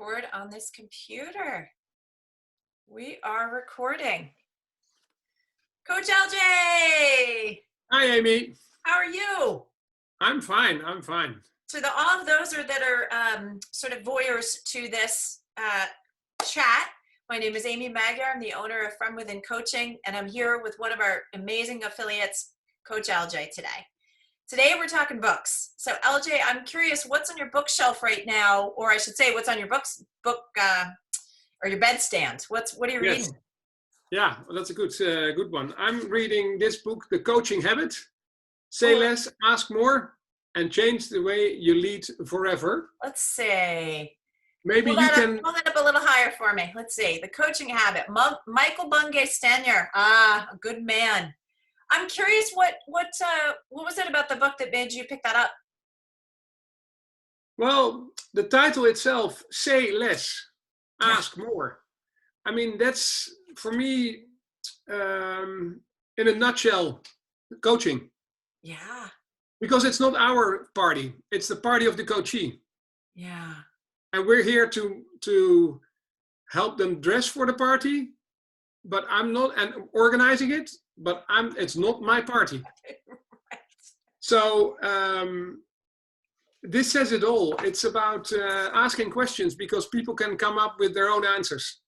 record on this computer. We are recording. Coach LJ! Hi, Amy. How are you? I'm fine. I'm fine. To all of those that are sort of voyeurs to this chat, my name is Amy Magyar. I'm the owner of FromWithin Coaching, and I'm here with one of our amazing affiliates, Coach LJ, today. Today we're talking books. So LJ, I'm curious, what's on your bookshelf right now, or I should say, what's on your book or your bedstand? What are you reading? Yeah, well, that's a good one. I'm reading this book, The Coaching Habit. Say less, ask more, and change the way you lead forever. Let's see. Maybe you can pull that up a little higher for me. Let's see. The Coaching Habit. Michael Bungay Stenier. A good man. I'm curious, what was it about the book that made you pick that up? Well, the title itself, Say Less, Ask More. I mean, that's, for me, in a nutshell, coaching. Yeah. Because it's not our party. It's the party of the coachee. Yeah. And we're here to help them dress for the party, but I'm not, and organizing it, but it's not my party. Right. So this says it all. It's about asking questions, because people can come up with their own answers.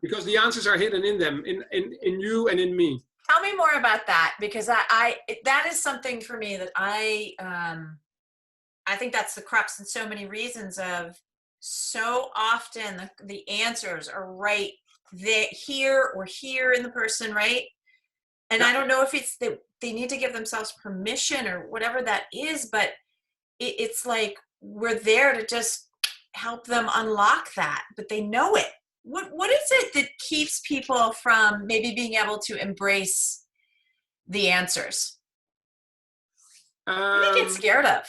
Because the answers are hidden in them, in you and in me. Tell me more about that, because that is something for me that I think that's the crux in so many reasons of so often the answers are right there, here or here in the person, right? And I don't know if it's that they need to give themselves permission or whatever that is, but it's like we're there to just help them unlock that, but they know it. What is it that keeps people from maybe being able to embrace the answers? What do they get scared of?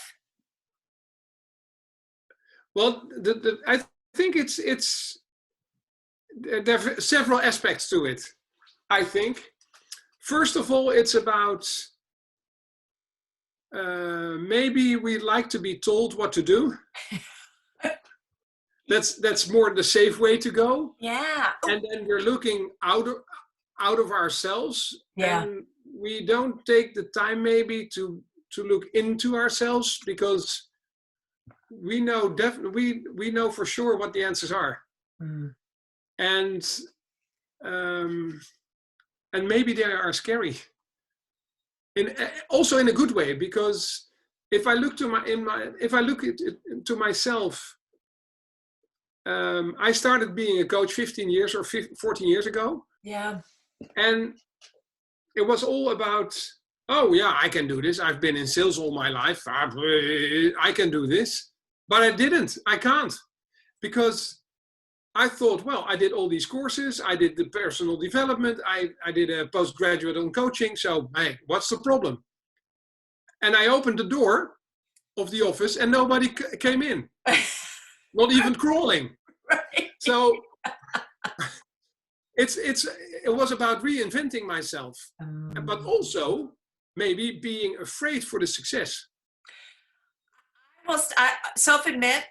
Well, I think there are several aspects to it. I think, first of all, it's about maybe we like to be told what to do. That's more the safe way to go. Yeah. And then we're looking out of ourselves. Yeah. And we don't take the time maybe to look into ourselves, because we know definitely we know for sure what the answers are. And maybe they are scary. Also in a good way, because if I look to myself, I started being a coach 15 years or 14 years ago. Yeah. And it was all about, oh yeah, I can do this. I've been in sales all my life. I can do this. But I didn't. I can't. Because I thought, well, I did all these courses. I did the personal development. I did a postgraduate on coaching. So, hey, what's the problem? And I opened the door of the office and nobody came in. Not even crawling. Right. So it was about reinventing myself, but also maybe being afraid for the success. I self-admit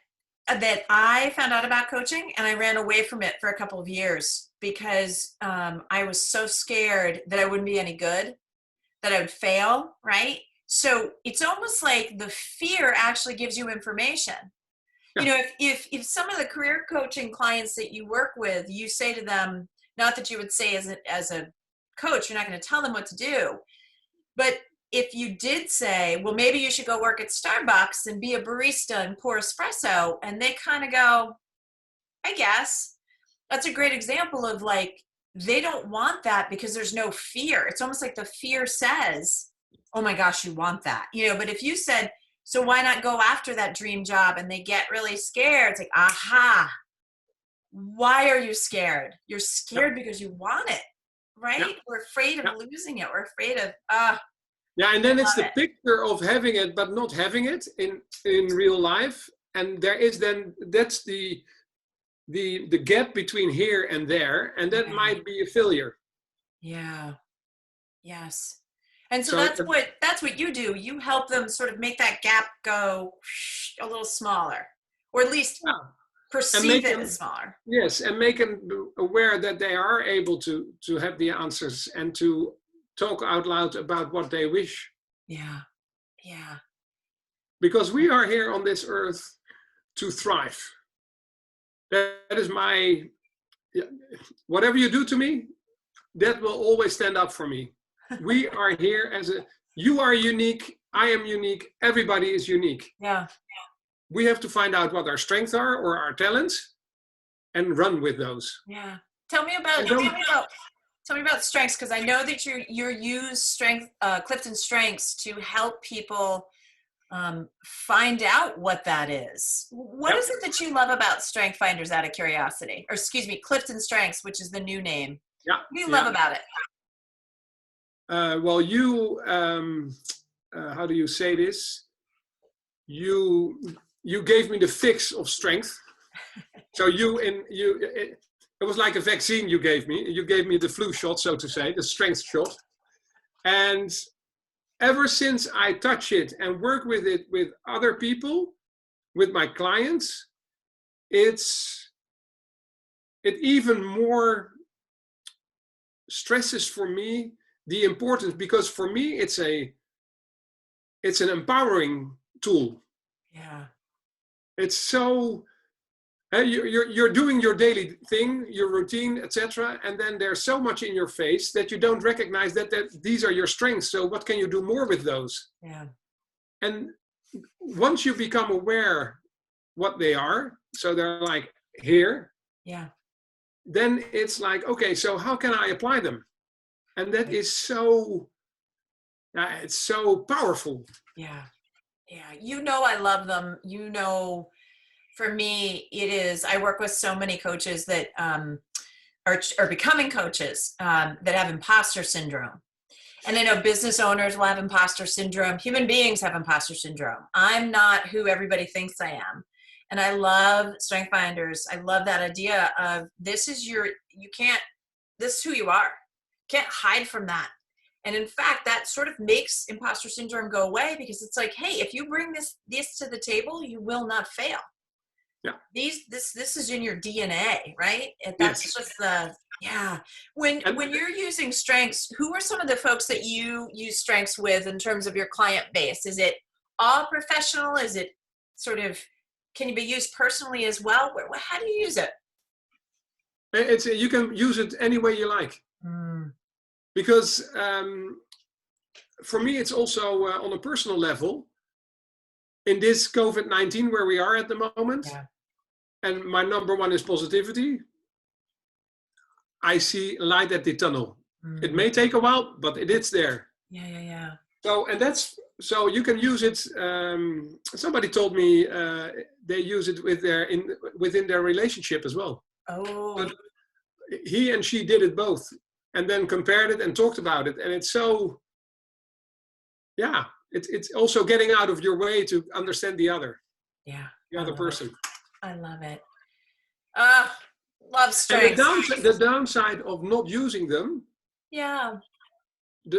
that I found out about coaching and I ran away from it for a couple of years because I was so scared that I wouldn't be any good, that I would fail, right? So it's almost like the fear actually gives you information. Yeah. You know, if some of the career coaching clients that you work with, you say to them, not that you would say as a coach, you're not going to tell them what to do, but if you did say, well, maybe you should go work at Starbucks and be a barista and pour espresso, and they kind of go, I guess. That's a great example of, like, they don't want that because there's no fear. It's almost like the fear says, oh my gosh, you want that. You know, but if you said, so why not go after that dream job, and they get really scared, it's like, aha, why are you scared? You're scared because you want it, right? Yeah. We're afraid of losing it. We're afraid of, yeah, and then it's the picture of having it but not having it in real life, and that's the gap between here and there, and that might be a failure. Yeah. Yes. And so that's what you do. You help them sort of make that gap go a little smaller, or at least and Perceive make it them, as smaller. yes, and make them aware that they are able to have the answers and to talk out loud about what they wish. Yeah. Yeah. Because we are here on this earth to thrive. That is my, whatever you do to me, that will always stand up for me. We are here as a, you are unique, I am unique, everybody is unique. Yeah. We have to find out what our strengths are or our talents and run with those. Yeah. Tell me about strengths, because I know that you use Clifton Strengths to help people find out what that is. What Yep. is it that you love about Strength Finders, out of curiosity? Or excuse me, Clifton Strengths, which is the new name. Yeah. What do you love about it? Well, you, how do you say this? You gave me the fix of strength. So it was like a vaccine you gave me. You gave me the flu shot, so to say, the strength shot. And ever since I touch it and work with it with other people, with my clients, it even more stresses for me the importance, because for me it's an empowering tool. Yeah. It's so you're doing your daily thing, your routine, etc., and then there's so much in your face that you don't recognize that these are your strengths. So what can you do more with those? Yeah. And once you become aware what they are, so they're like here, Yeah. then it's like, okay, so how can I apply them? And that is so, it's so powerful. Yeah. Yeah. I love them. For me, it is, I work with so many coaches that are becoming coaches that have imposter syndrome. And I know business owners will have imposter syndrome. Human beings have imposter syndrome. I'm not who everybody thinks I am. And I love Strength Finders. I love that idea of this is who you are. Can't hide from that. And in fact, that sort of makes imposter syndrome go away, because it's like, hey, if you bring this to the table, you will not fail. Yeah. This is in your DNA, right? That's Yes. just yeah. When you're using strengths, who are some of the folks that you use strengths with in terms of your client base? Is it all professional? Is it sort of, can it be used personally as well? How do you use it? You can use it any way you like. Mm. Because for me, it's also on a personal level. In this COVID-19 where we are at the moment, Yeah. and my number one is positivity, I see light at the tunnel. Mm. It may take a while, but it's there. Yeah. So you can use it. Somebody told me they use it within their relationship as well. Oh. But he and she did it both, and then compared it and talked about it, and it's so. Yeah, it's also getting out of your way to understand the other. Yeah. The other person. I love it. Love strengths. And the downside of not using them. Yeah.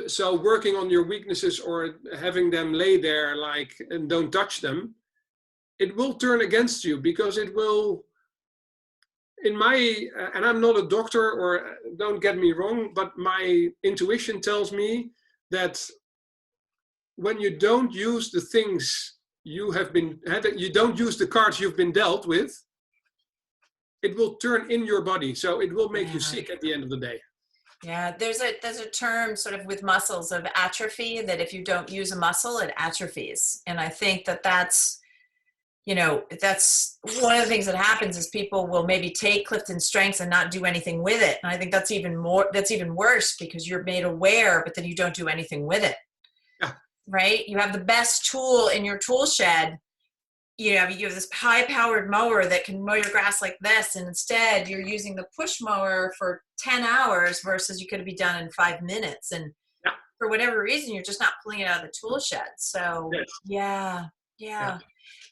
So working on your weaknesses or having them lay there and don't touch them, it will turn against you, because it will, and I'm not a doctor, or don't get me wrong, but my intuition tells me that when you don't use the things you don't use the cards you've been dealt with, it will turn in your body. So it will make you sick at the end of the day. Yeah, there's a term sort of with muscles of atrophy, that if you don't use a muscle, it atrophies. And I think that's one of the things that happens is people will maybe take Clifton Strengths and not do anything with it. And I think that's even worse, because you're made aware, but then you don't do anything with it. Yeah. Right? You have the best tool in your tool shed. You have this high-powered mower that can mow your grass like this, and instead you're using the push mower for 10 hours versus you could be done in 5 minutes. And for whatever reason, you're just not pulling it out of the tool shed. So yeah.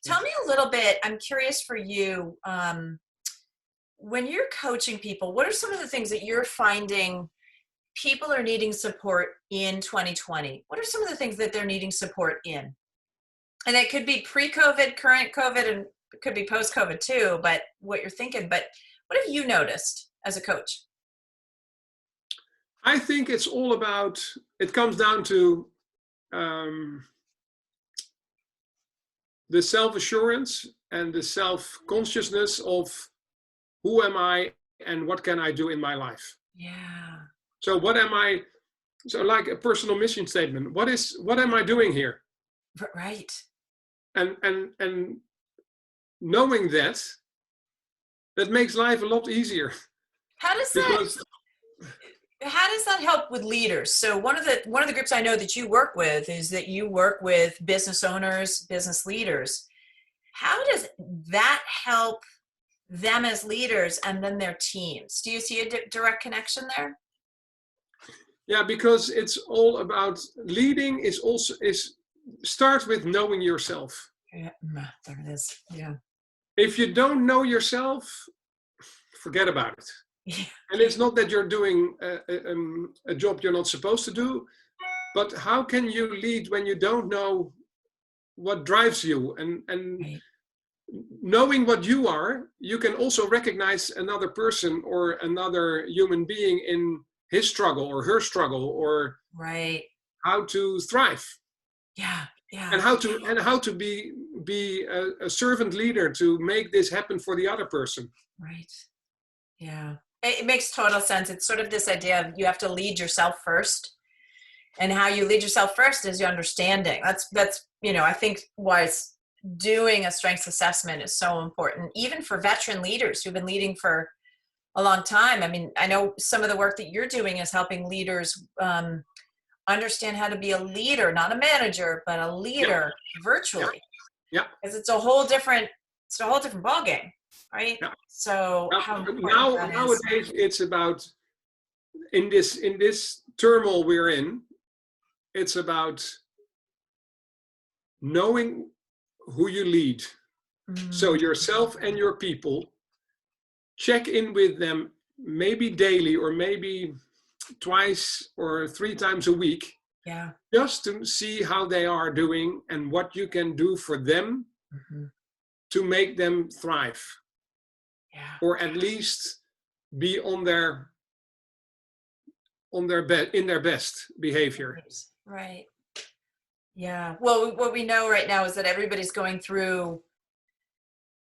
Tell me a little bit, I'm curious for you, when you're coaching people, what are some of the things that you're finding people are needing support in 2020? What are some of the things that they're needing support in? And it could be pre-COVID, current COVID, and it could be post-COVID too, but what you're thinking, but what have you noticed as a coach? I think it's all about, it comes down to um, the self-assurance and the self-consciousness of who am I and what can I do in my life. Yeah. So what am I, so like a personal mission statement, what am I doing here? Right. And knowing that, that makes life a lot easier. How does that Because how does that help with leaders? So one of the groups I know that you work with is that you work with business owners, business leaders. How does that help them as leaders and then their teams? Do you see a direct connection there? yeah, because it's all about leading is also is start with knowing yourself. Yeah, there it is. Yeah. If you don't know yourself, forget about it. Yeah. And it's not that you're doing a job you're not supposed to do, but how can you lead when you don't know what drives you? And Right. knowing what you are, you can also recognize another person or another human being in his struggle or her struggle, or Right. how to thrive, Yeah. and Yeah. how to be a servant leader to make this happen for the other person. Right. Yeah. It makes total sense. It's sort of this idea of you have to lead yourself first. And how you lead yourself first is your understanding. That's I think why doing a strengths assessment is so important, even for veteran leaders who've been leading for a long time. I mean, I know some of the work that you're doing is helping leaders understand how to be a leader, not a manager, but a Yeah, leader yeah, virtually, yeah. because it's a whole different ballgame, right? Yeah. So how important Now that is. nowadays it's about, in this turmoil we're in, it's about knowing who you lead. So Mm, yourself and your people, check in with them maybe daily or maybe twice or 3 times a week, yeah. just to see how they are doing and what you can do for them Mhm. to make them thrive, Yeah. or at least be in their best behavior. Right. Yeah. Well, what we know right now is that everybody's going through,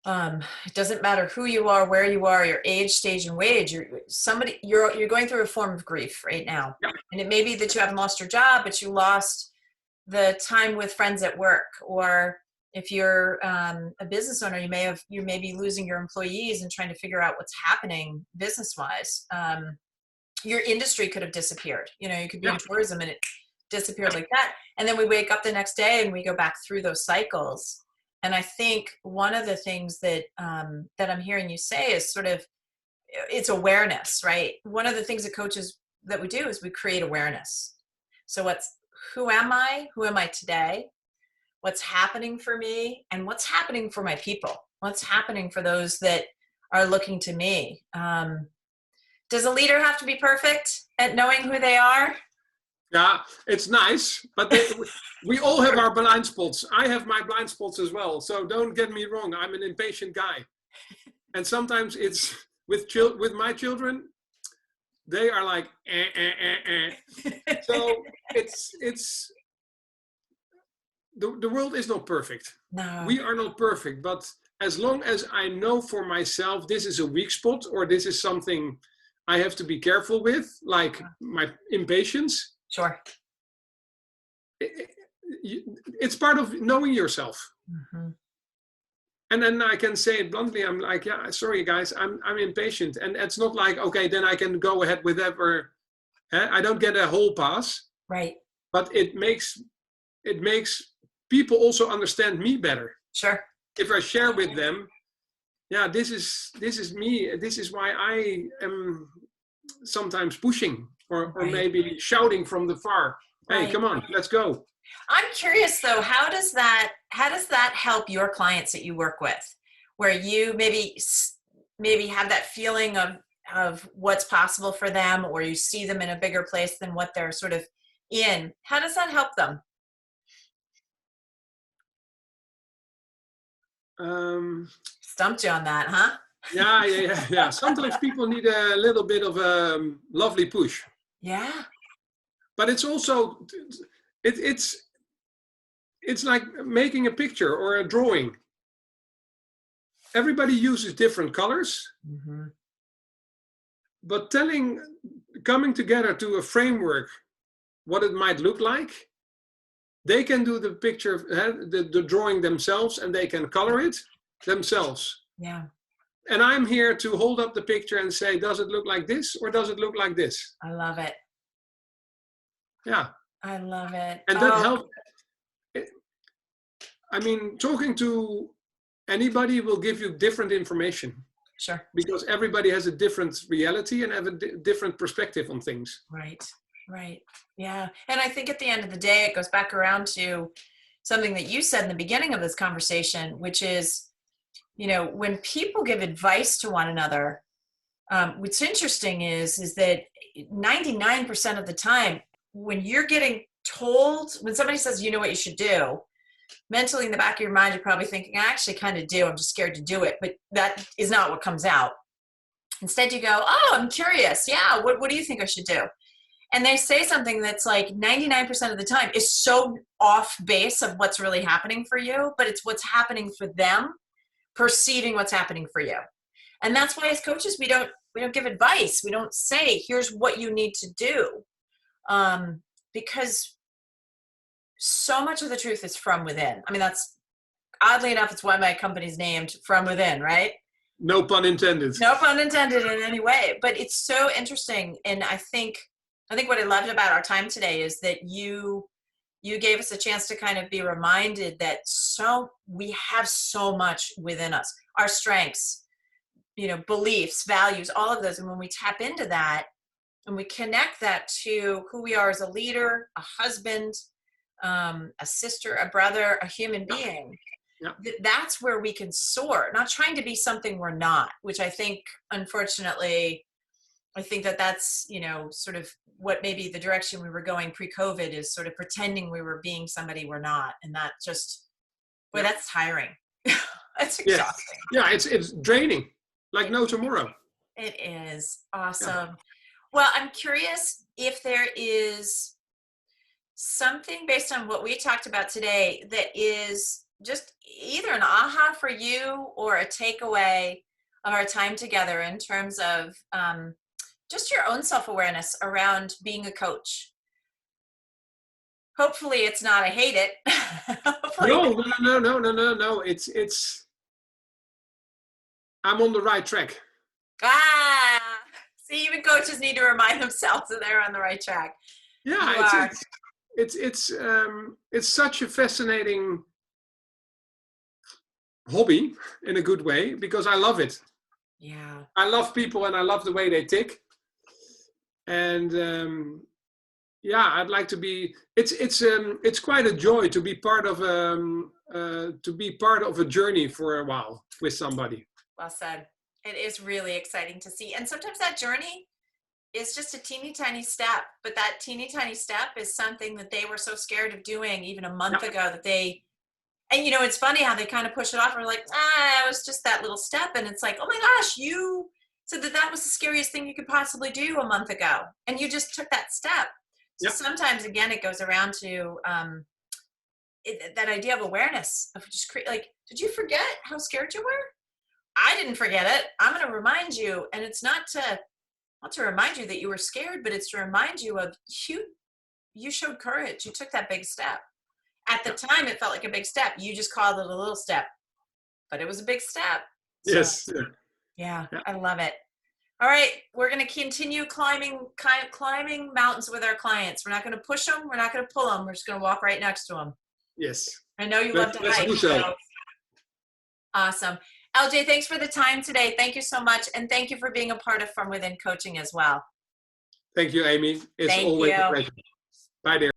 it doesn't matter who you are, where you are, your age, stage, and wage. You're going through a form of grief right now. Yeah, And it may be that you haven't lost your job, but you lost the time with friends at work. Or if you're a business owner, you may be losing your employees and trying to figure out what's happening business wise. Your industry could have disappeared. You could be yeah, in tourism and it disappeared like that. And then we wake up the next day and we go back through those cycles. And I think one of the things that I'm hearing you say is sort of, it's awareness, right? One of the things that coaches that we do is we create awareness. So who am I? Who am I today? What's happening for me? And what's happening for my people? What's happening for those that are looking to me? Does a leader have to be perfect at knowing who they are? yeah. It's nice, but we all have our blind spots. I have my blind spots as well, so don't get me wrong, I'm an impatient guy, and sometimes it's with my children, they are like so it's the world is not perfect. No. We are not perfect, but as long as I know for myself this is a weak spot, or this is something I have to be careful with, like my impatience, Sure. it's part of knowing yourself. Mm-hmm. And then I can say it bluntly, I'm like, yeah, sorry guys, I'm impatient. And it's not like, okay, then I can go ahead with whatever. I don't get a whole pass, Right. but it makes people also understand me better. Sure. If I share with them, yeah, this is me. This is why I am sometimes pushing or Right. maybe shouting from the far. Hey, Right. come on, let's go. I'm curious though, how does that help your clients that you work with, where you maybe have that feeling of what's possible for them, or you see them in a bigger place than what they're sort of in? How does that help them? Stumped you on that, huh? Yeah. Sometimes people need a little bit of a lovely push, Yeah. but it's also it's it's like making a picture or a drawing. Everybody uses different colors, Mm-hmm. but coming together to a framework, what it might look like, they can do the picture, the drawing themselves, and they can color it themselves. Yeah. And I'm here to hold up the picture and say, does it look like this or does it look like this? I love it. Yeah. I love it. And that Oh, helps. I mean, talking to anybody will give you different information sure. because everybody has a different reality and have a different perspective on things. Right. Right. Yeah. And I think at the end of the day, it goes back around to something that you said in the beginning of this conversation, which is, when people give advice to one another, what's interesting is that 99% of the time, when you're getting told, when somebody says, you know what you should do, mentally in the back of your mind, you're probably thinking, I actually kind of do. I'm just scared to do it. But that is not what comes out. Instead, you go, oh, I'm curious. Yeah. What do you think I should do? And they say something that's like 99% of the time is so off base of what's really happening for you, but it's what's happening for them, perceiving what's happening for you. And that's why as coaches, we don't give advice. We don't say, here's what you need to do. Because so much of the truth is from within. I mean, that's oddly enough, it's why my company's named From Within, right? No pun intended. No pun intended in any way, but it's so interesting. And I think what I loved about our time today is that you gave us a chance to kind of be reminded that we have so much within us, our strengths, beliefs, values, all of those. And when we tap into that and we connect that to who we are as a leader, a husband, a sister, a brother, a human being, that's where we can soar, not trying to be something we're not, which I think, unfortunately, that's, sort of what maybe the direction we were going pre-COVID is sort of pretending we were being somebody we're not. And that just, boy, that's tiring. That's exhausting. Yeah, it's draining, like no tomorrow. It is. Awesome. Yeah. Well, I'm curious if there is something based on what we talked about today that is just either an aha for you or a takeaway of our time together in terms of just your own self-awareness around being a coach. Hopefully it's not I hate it. No. It's I'm on the right track. See, even coaches need to remind themselves that they're on the right track. Yeah, it's such a fascinating hobby in a good way because I love it. Yeah. I love people and I love the way they tick. And I'd like to be. It's quite a joy to be part of a journey for a while with somebody. Well said. It is really exciting to see, and sometimes that journey is just a teeny tiny step. But that teeny tiny step is something that they were so scared of doing even a month ago that they. And it's funny how they kind of push it off. And we're like, it was just that little step, and it's like, oh my gosh, you. So that was the scariest thing you could possibly do a month ago. And you just took that step. So sometimes, again, it goes around to that idea of awareness of just did you forget how scared you were? I didn't forget it. I'm going to remind you. And it's not to remind you that you were scared, but it's to remind you of you showed courage. You took that big step. At the time, it felt like a big step. You just called it a little step, but it was a big step. So, yes. Yeah, I love it. All right, we're going to continue climbing mountains with our clients. We're not going to push them. We're not going to pull them. We're just going to walk right next to them. Yes. I know you love to hike. So. Awesome. LJ, thanks for the time today. Thank you so much. And thank you for being a part of From Within Coaching as well. Thank you, Amy. It's always a pleasure. Bye, dear.